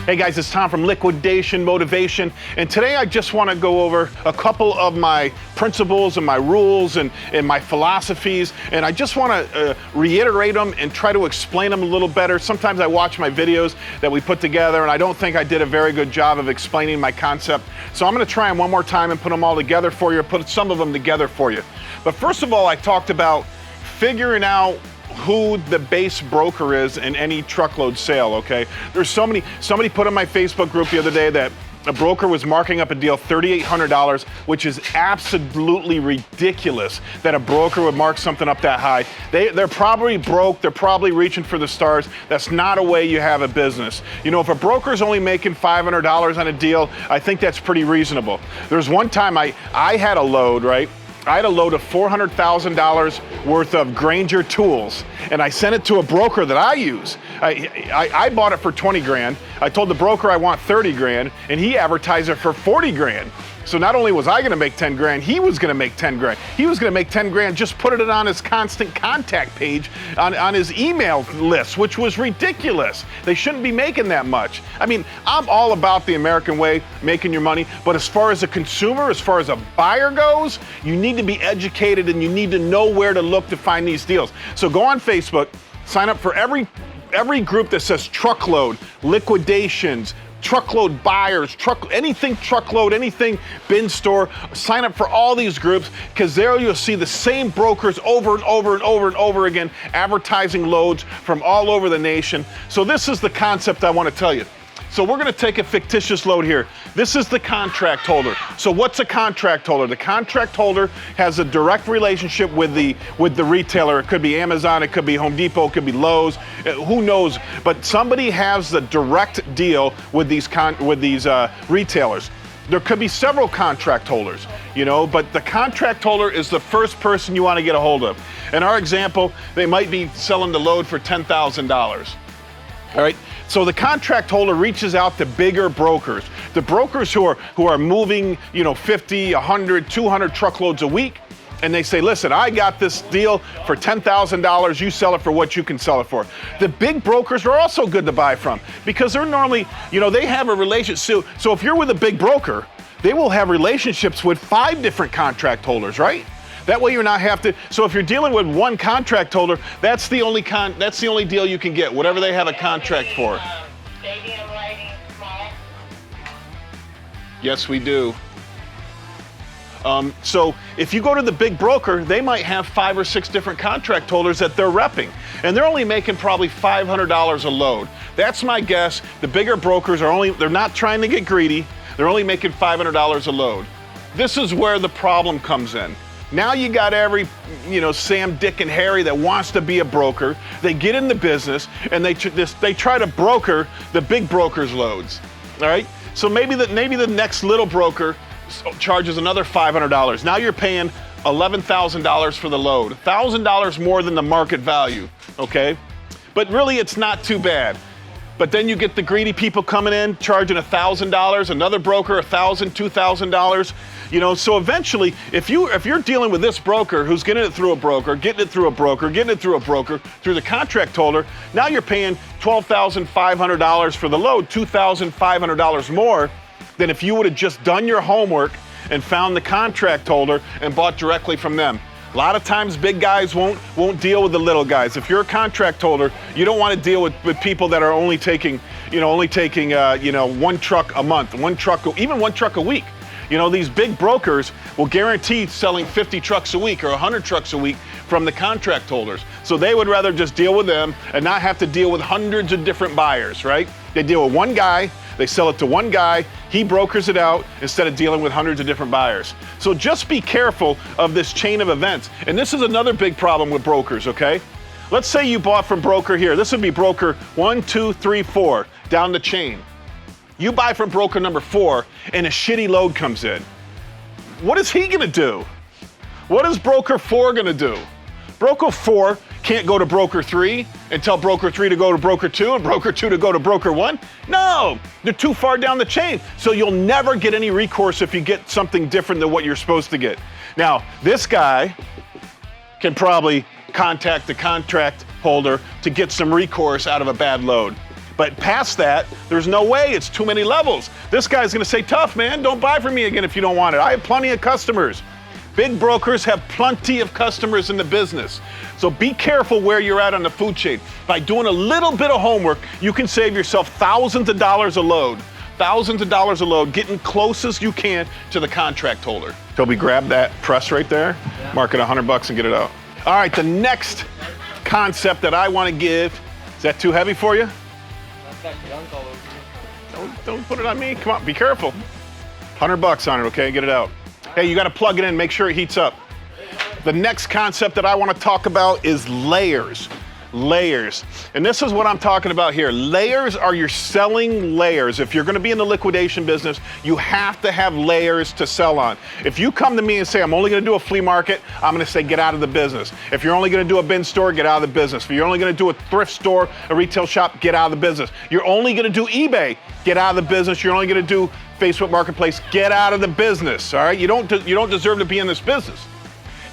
Hey guys, it's Tom from Liquidation Motivation, and today I just want to go over a couple of my principles and my rules and my philosophies, and I just want to reiterate them and try to explain them a little better. Sometimes I watch my videos that we put together and I don't think I did a very good job of explaining my concept, so I'm going to try them one more time and put them all together for you, or put some of them together for you. But first of all, I talked about figuring out who the base broker is in any truckload sale, okay? There's somebody put in my Facebook group the other day that a broker was marking up a deal $3,800, which is absolutely ridiculous that a broker would mark something up that high. They're probably broke, they're probably reaching for the stars. That's not a way you have a business. You know, if a broker's only making $500 on a deal, I think that's pretty reasonable. There's one time I had a load, right? I had a load of $400,000 worth of Granger tools, and I sent it to a broker that I use. I bought it for 20 grand. I told the broker I want 30 grand, and he advertised it for 40 grand. So not only was I gonna make 10 grand, he was gonna make 10 grand. He was gonna make 10 grand just put it on his constant contact page on his email list, which was ridiculous. They shouldn't be making that much. I mean, I'm all about the American way, making your money, but as far as a consumer, as far as a buyer goes, you need to be educated and you need to know where to look to find these deals. So go on Facebook, sign up for every group that says truckload, liquidations, truckload buyers, anything truckload, anything bin store. Sign up for all these groups, because there you'll see the same brokers over and over and over and over again advertising loads from all over the nation. So this is the concept I want to tell you. So we're going to take a fictitious load here. This is the contract holder. So what's a contract holder? The contract holder has a direct relationship with the retailer. It could be Amazon, it could be Home Depot, it could be Lowe's, who knows? But somebody has the direct deal with these retailers. There could be several contract holders, you know, but the contract holder is the first person you want to get a hold of. In our example, they might be selling the load for $10,000. All right, so the contract holder reaches out to bigger brokers, the brokers who are moving, you know, 50, 100, 200 truckloads a week, and they say, listen, I got this deal for $10,000, you sell it for what you can sell it for. The big brokers are also good to buy from, because they're normally, you know, they have a relationship. So if you're with a big broker, they will have relationships with 5 different contract holders, right? That way you're not so if you're dealing with one contract holder, that's the only deal you can get, whatever they have a contract for. Stadium lighting small? Yes, we do. So if you go to the big broker, they might have 5 or 6 different contract holders that they're repping, and they're only making probably $500 a load. That's my guess. The bigger brokers they're not trying to get greedy. They're only making $500 a load. This is where the problem comes in. Now you got every, you know, Sam, Dick, and Harry that wants to be a broker. They get in the business and they try to broker the big brokers' loads. All right. So maybe the next little broker charges another $500. Now you're paying $11,000 for the load, $1,000 more than the market value. Okay, but really it's not too bad. But then you get the greedy people coming in, charging $1,000, another broker $1,000, $2,000. You know, so eventually, if you're dealing with this broker who's getting it through a broker, getting it through a broker, getting it through a broker, through the contract holder, now you're paying $12,500 for the load, $2,500 more than if you would have just done your homework and found the contract holder and bought directly from them. A lot of times big guys won't deal with the little guys. If you're a contract holder, you don't want to deal with people that are only taking one truck a month, even one truck a week. You know, these big brokers will guarantee selling 50 trucks a week or 100 trucks a week from the contract holders. So they would rather just deal with them and not have to deal with hundreds of different buyers, right? They deal with one guy, they sell it to one guy, he brokers it out instead of dealing with hundreds of different buyers. So just be careful of this chain of events. And this is another big problem with brokers, okay? Let's say you bought from broker here. This would be broker 1, 2, 3, 4 down the chain. You buy from broker number 4 and a shitty load comes in. What is he gonna do? What is broker 4 gonna do? Broker 4 can't go to broker 3 and tell broker 3 to go to broker 2 and broker 2 to go to broker 1. No, they're too far down the chain. So you'll never get any recourse if you get something different than what you're supposed to get. Now, this guy can probably contact the contract holder to get some recourse out of a bad load. But past that, there's no way. It's too many levels. This guy's gonna say, tough, man, don't buy from me again if you don't want it. I have plenty of customers. Big brokers have plenty of customers in the business. So be careful where you're at on the food chain. By doing a little bit of homework, you can save yourself thousands of dollars a load. Thousands of dollars a load, getting close as you can to the contract holder. Toby, grab that press right there, mark it $100 and get it out. All right, the next concept that I want to give, is that too heavy for you? Don't put it on me, come on, be careful. $100 on it, okay, get it out. Hey, you gotta plug it in, make sure it heats up. The next concept that I wanna talk about is layers. Layers. And this is what I'm talking about here. Layers are your selling layers. If you're gonna be in the liquidation business, you have to have layers to sell on. If you come to me and say, I'm only gonna do a flea market, I'm gonna say, get out of the business. If you're only gonna do a bin store, get out of the business. If you're only gonna do a thrift store, a retail shop, get out of the business. You're only gonna do eBay, get out of the business. You're only gonna do Facebook Marketplace, get out of the business, all right? You don't deserve to be in this business.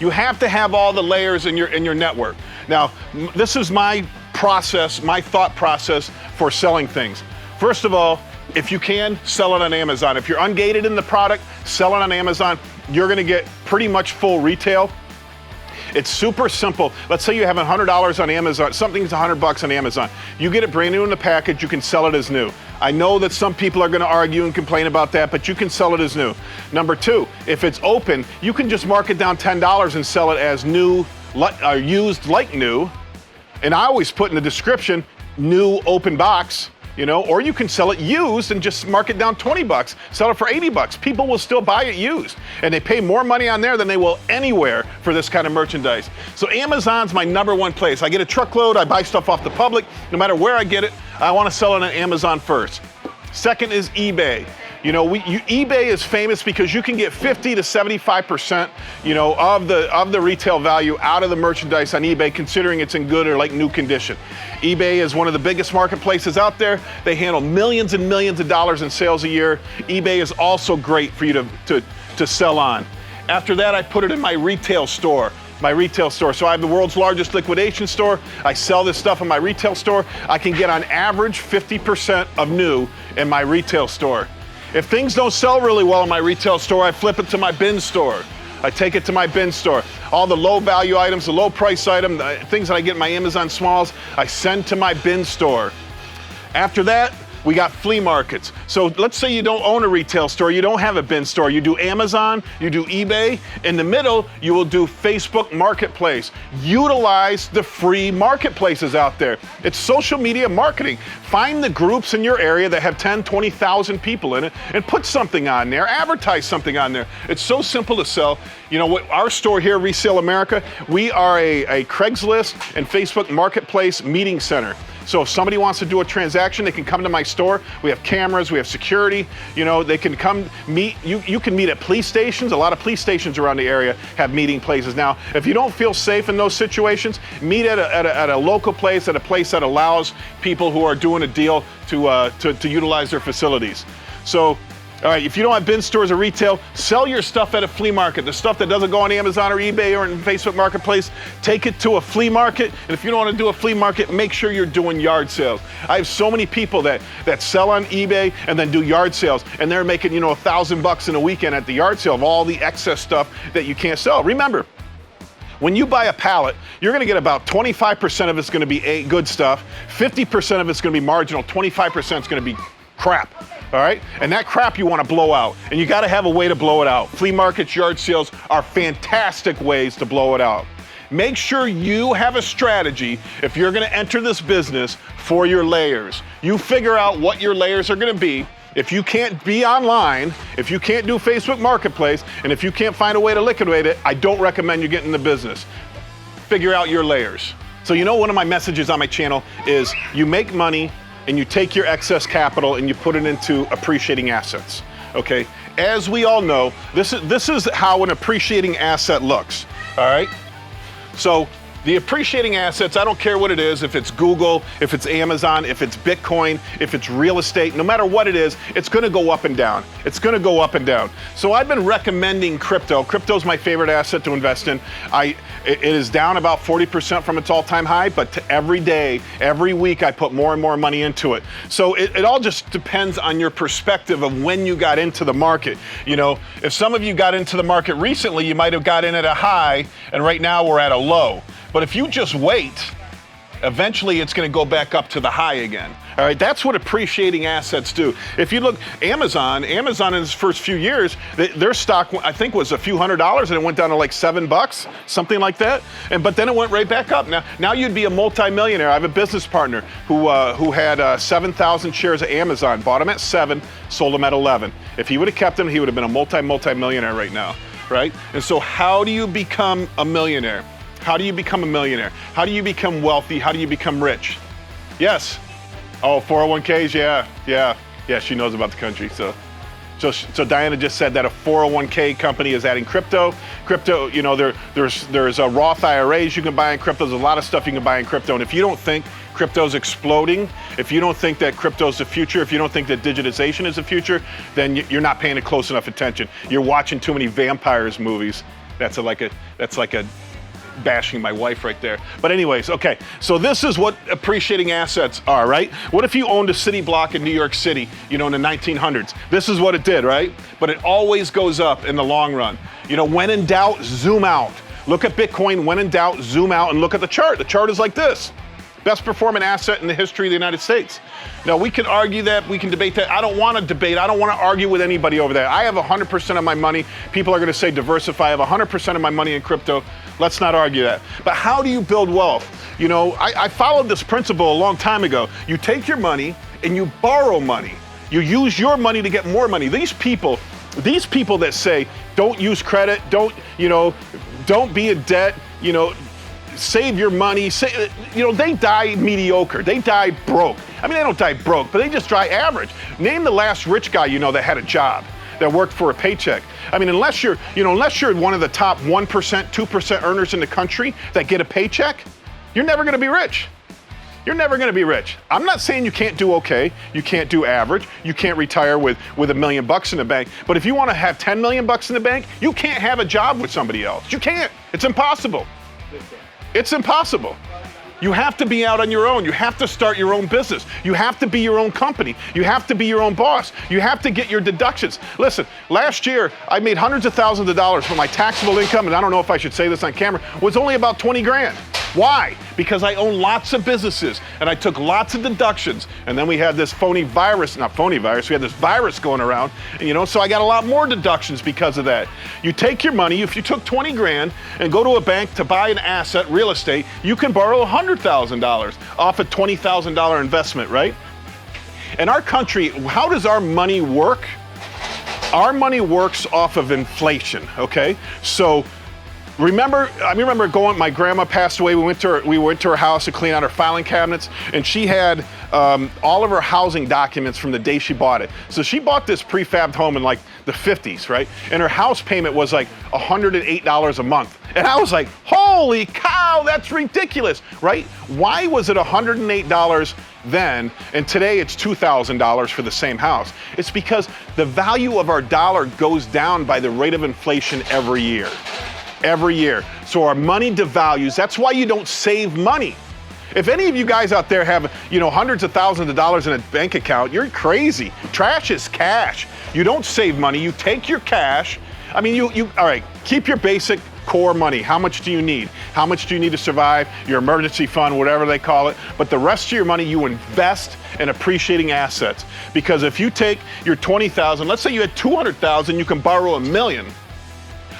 You have to have all the layers in your network. Now, this is my process, my thought process for selling things. First of all, if you can, sell it on Amazon. If you're ungated in the product, sell it on Amazon. You're gonna get pretty much full retail. It's super simple. Let's say you have $100 on Amazon, something's $100 on Amazon. You get it brand new in the package, you can sell it as new. I know that some people are gonna argue and complain about that, but you can sell it as new. Number two, if it's open, you can just mark it down $10 and sell it as new, used like new. And I always put in the description, new open box, you know, or you can sell it used and just mark it down $20, sell it for $80. People will still buy it used, and they pay more money on there than they will anywhere for this kind of merchandise. So Amazon's my #1 place. I get a truckload, I buy stuff off the public. No matter where I get it, I want to sell it on Amazon first. Second is eBay. You know, eBay is famous because you can get 50 to 75%, you know, of the retail value out of the merchandise on eBay, considering it's in good or like new condition. eBay is one of the biggest marketplaces out there. They handle millions and millions of dollars in sales a year. eBay is also great for you to sell on. After that, I put it in my retail store. So I have the world's largest liquidation store. I sell this stuff in my retail store. I can get on average 50% of new in my retail store. If things don't sell really well in my retail store, I flip it to my bin store. I take it to my bin store. All the low value items, the low price item, things that I get in my Amazon Smalls, I send to my bin store. After that, we got flea markets. So let's say you don't own a retail store, you don't have a bin store, you do Amazon, you do eBay. In the middle, you will do Facebook Marketplace. Utilize the free marketplaces out there. It's social media marketing. Find the groups in your area that have 10, 20,000 people in it and put something on there, advertise something on there. It's so simple to sell. You know what, our store here, Resale America, we are a Craigslist and Facebook Marketplace meeting center. So if somebody wants to do a transaction, they can come to my store. We have cameras, we have security. You know, they can come meet. You can meet at police stations. A lot of police stations around the area have meeting places. Now, if you don't feel safe in those situations, meet at a local place, at a place that allows people who are doing a deal to utilize their facilities. So, all right, if you don't have bin stores or retail, sell your stuff at a flea market. The stuff that doesn't go on Amazon or eBay or in Facebook Marketplace, take it to a flea market. And if you don't want to do a flea market, make sure you're doing yard sales. I have so many people that sell on eBay and then do yard sales, and they're making, you know, $1,000 in a weekend at the yard sale of all the excess stuff that you can't sell. Remember, when you buy a pallet, you're gonna get about 25% of it's gonna be good stuff, 50% of it's gonna be marginal, 25% is gonna be crap. All right? And that crap you want to blow out. And you got to have a way to blow it out. Flea markets, yard sales are fantastic ways to blow it out. Make sure you have a strategy if you're going to enter this business for your layers. You figure out what your layers are going to be. If you can't be online, if you can't do Facebook Marketplace, and if you can't find a way to liquidate it, I don't recommend you get in the business. Figure out your layers. So you know, one of my messages on my channel is you make money and you take your excess capital and you put it into appreciating assets, okay? As we all know, this is how an appreciating asset looks, all right? So The appreciating assets, I don't care what it is, if it's Google, if it's Amazon, if it's Bitcoin, if it's real estate, no matter what it is, it's gonna go up and down. It's gonna go up and down. So I've been recommending crypto. Crypto's my favorite asset to invest in. It is down about 40% from its all-time high, but every day, every week, I put more and more money into it. So it all just depends on your perspective of when you got into the market. You know, if some of you got into the market recently, you might have got in at a high, and right now we're at a low. But if you just wait, eventually it's going to go back up to the high again. All right, that's what appreciating assets do. If you look, Amazon in its first few years, their stock, I think, was a few $100s, and it went down to like $7, something like that. But then it went right back up. Now you'd be a multi-millionaire. I have a business partner who had 7,000 shares of Amazon, bought them at 7, sold them at 11. If he would have kept them, he would have been a multi-millionaire right now, right? And so how do you become a millionaire? How do you become a millionaire? How do you become wealthy? How do you become rich? Yes. Oh, 401ks, yeah, she knows about the country. So Diana just said that a 401k company is adding crypto. Crypto, you know, there's a Roth IRAs you can buy in crypto. There's a lot of stuff you can buy in crypto. And if you don't think crypto's exploding, if you don't think that crypto's the future, if you don't think that digitization is the future, then you're not paying it close enough attention. You're watching too many vampires movies. That's like a bashing my wife right there. But anyways, okay, so this is what appreciating assets are, right? What if you owned a city block in New York City, you know, in the 1900s? This is what it did, right? But it always goes up in the long run. You know, when in doubt, zoom out. Look at Bitcoin, when in doubt, zoom out and look at the chart. The chart is like this. Best performing asset in the history of the United States. Now, we can argue that, we can debate that. I don't want to debate, I don't want to argue with anybody over that. I have 100% of my money. People are going to say diversify. I have 100% of my money in crypto. Let's not argue that. But how do you build wealth? You know, I followed this principle a long time ago. You take your money and you borrow money. You use your money to get more money. These people that say, don't use credit, don't be in debt, you know, save your money, they die mediocre. They die broke. I mean, they don't die broke, but they just die average. Name the last rich guy you know that had a job, that worked for a paycheck. I mean, unless you're one of the top 1%, 2% earners in the country that get a paycheck, you're never gonna be rich. You're never gonna be rich. I'm not saying you can't do okay, you can't do average, you can't retire with $1 million in the bank, but if you wanna have $10 million in the bank, you can't have a job with somebody else. You can't, it's impossible. It's impossible. You have to be out on your own. You have to start your own business. You have to be your own company. You have to be your own boss. You have to get your deductions. Listen, last year, I made hundreds of thousands of dollars, but my taxable income, and I don't know if I should say this on camera, was only about 20 grand. Why? Because I own lots of businesses and I took lots of deductions. And then we had this we had this virus going around, and so I got a lot more deductions because of that. You take your money, if you took 20 grand and go to a bank to buy an asset, real estate, you can borrow $100,000 off a $20,000 investment, right? In our country, how does our money work? Our money works off of inflation, okay? So I remember my grandma passed away, we went to her house to clean out her filing cabinets, and she had all of her housing documents from the day she bought it. So she bought this prefabbed home in like the 50s, right? And her house payment was like $108 a month. And I was like, holy cow, that's ridiculous, right? Why was it $108 then, and today it's $2,000 for the same house? It's because the value of our dollar goes down by the rate of inflation every year. Every year. So our money devalues. That's why you don't save money. If any of you guys out there have, hundreds of thousands of dollars in a bank account, you're crazy. Trash is cash. You don't save money. You take your cash. I mean, all right, keep your basic core money. How much do you need? How much do you need to survive? Your emergency fund, whatever they call it. But the rest of your money, you invest in appreciating assets. Because if you take your 20,000, let's say you had 200,000, you can borrow $1 million.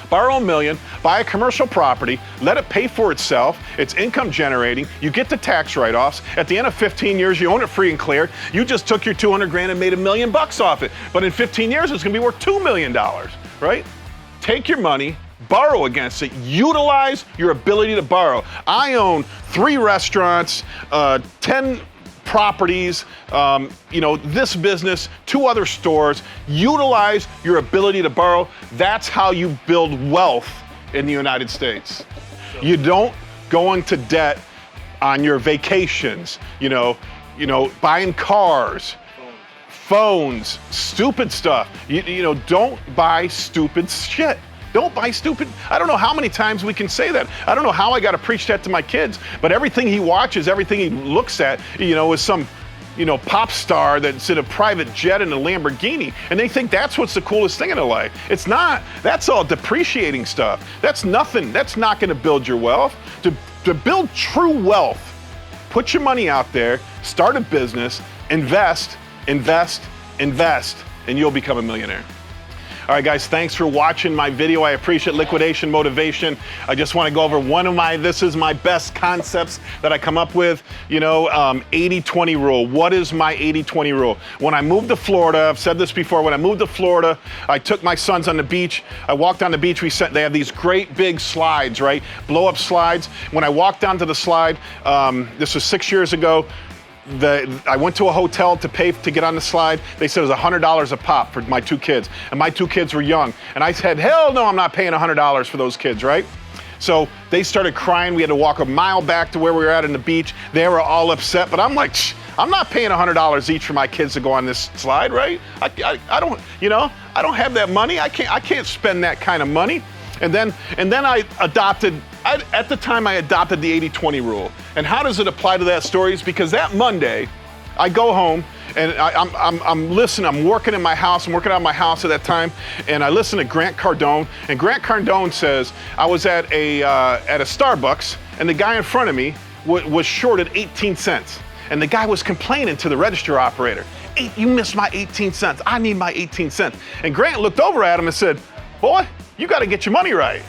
Borrow $1 million, buy a commercial property, let it pay for itself, it's income generating, you get the tax write-offs, at the end of 15 years you own it free and clear, you just took your 200 grand and made $1 million off it. But in 15 years it's gonna be worth $2 million, right? Take your money, borrow against it, utilize your ability to borrow. I own 3 restaurants, 10 properties, this business, 2 other stores. Utilize your ability to borrow. That's how you build wealth in the United States. You don't going to debt on your vacations, buying cars, phones, stupid stuff. Don't buy stupid shit. Don't buy stupid. I don't know how many times we can say that. I don't know how I got to preach that to my kids, but everything he watches, everything he looks at, is some, pop star that's in a private jet in a Lamborghini, and they think that's what's the coolest thing in their life. It's not. That's all depreciating stuff. That's nothing. That's not going to build your wealth. To build true wealth, put your money out there, start a business, invest, and you'll become a millionaire. All right, guys, thanks for watching my video. I appreciate liquidation motivation. I just want to go over this is my best concepts that I come up with, 80-20 rule. What is my 80-20 rule? When I moved to Florida, I've said this before, when I moved to Florida, I took my sons on the beach. I walked on the beach, they have these great big slides, right? Blow up slides. When I walked down to the slide, this was 6 years ago, I went to a hotel to pay to get on the slide. They said it was $100 a pop for my two kids. And my two kids were young. And I said, hell no, I'm not paying $100 for those kids, right? So they started crying. We had to walk a mile back to where we were at on the beach. They were all upset, but I'm like, I'm not paying $100 each for my kids to go on this slide, right? I don't have that money. I can't spend that kind of money. And then I adopted, at the time I adopted the 80-20 rule. And how does it apply to that story? Is because that Monday, I go home and I'm listening, I'm working in my house, I'm working out of my house at that time, and I listen to Grant Cardone, and Grant Cardone says, I was at a Starbucks, and the guy in front of me was shorted 18 cents. And the guy was complaining to the register operator, hey, you missed my 18 cents, I need my 18 cents. And Grant looked over at him and said, boy, you gotta get your money right.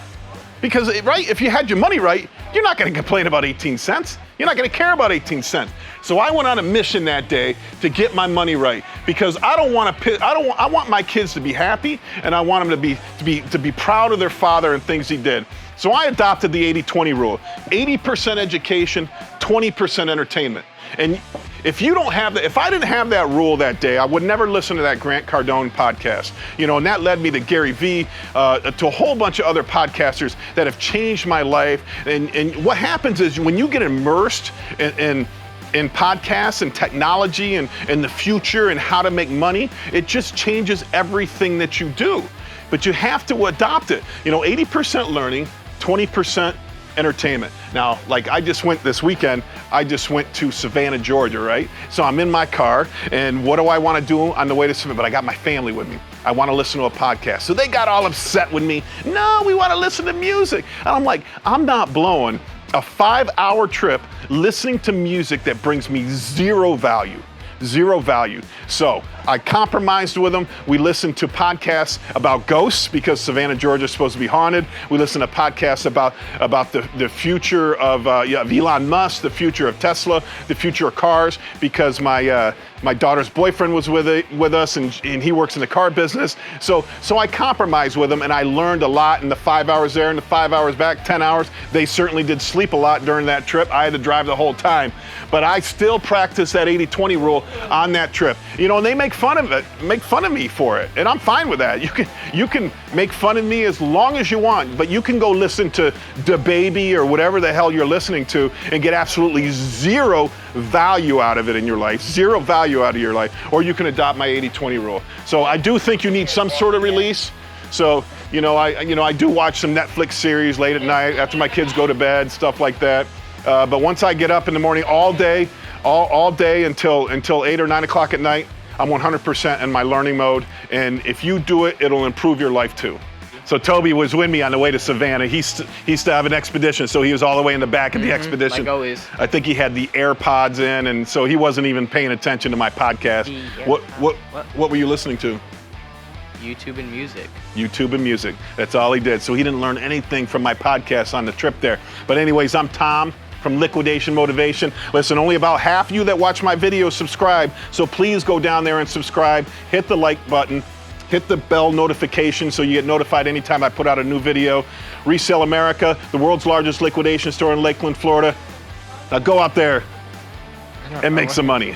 Because, right, if you had your money right, you're not gonna complain about 18 cents. You're not gonna care about 18 cents. So I went on a mission that day to get my money right, because I want my kids to be happy, and I want them to be proud of their father and things he did. So I adopted the 80-20 rule. 80% education, 20% entertainment. And if I didn't have that rule that day, I would never listen to that Grant Cardone podcast. And that led me to Gary Vee, to a whole bunch of other podcasters that have changed my life. And what happens is when you get immersed in podcasts and technology and the future and how to make money, it just changes everything that you do. But you have to adopt it. 80% learning, 20% entertainment. Now, like this weekend, I just went to Savannah, Georgia, right? So I'm in my car, and what do I want to do on the way to Savannah? But I got my family with me. I want to listen to a podcast. So they got all upset with me. No, we want to listen to music. And I'm like, I'm not blowing a 5-hour trip listening to music that brings me zero value. Zero value. So I compromised with them. We listened to podcasts about ghosts because Savannah, Georgia is supposed to be haunted. We listened to podcasts about the future of Elon Musk, the future of Tesla, the future of cars, because my daughter's boyfriend was with us, and he works in the car business. So I compromised with them, and I learned a lot in the 5 hours there and the 5 hours back, 10 hours. They certainly did sleep a lot during that trip. I had to drive the whole time. But I still practice that 80-20 rule on that trip. And they make fun of it, make fun of me for it. And I'm fine with that. You can make fun of me as long as you want, but you can go listen to DaBaby or whatever the hell you're listening to and get absolutely zero value out of it in your life, zero value out of your life. Or you can adopt my 80-20 rule. So I do think you need some sort of release. So, I do watch some Netflix series late at night after my kids go to bed, stuff like that. But once I get up in the morning all day until 8 or 9 o'clock at night, I'm 100% in my learning mode. And if you do it, it'll improve your life too. So Toby was with me on the way to Savannah. He used to have an expedition, so he was all the way in the back of the expedition. Like always. I think he had the AirPods in, and so he wasn't even paying attention to my podcast. What were you listening to? YouTube and music. YouTube and music. That's all he did. So he didn't learn anything from my podcast on the trip there. But anyways, I'm Tom from Liquidation Motivation. Listen, only about half of you that watch my videos subscribe, so please go down there and subscribe. Hit the like button. Hit the bell notification so you get notified anytime I put out a new video. Resell America, the world's largest liquidation store in Lakeland, Florida. Now go out there and make some money.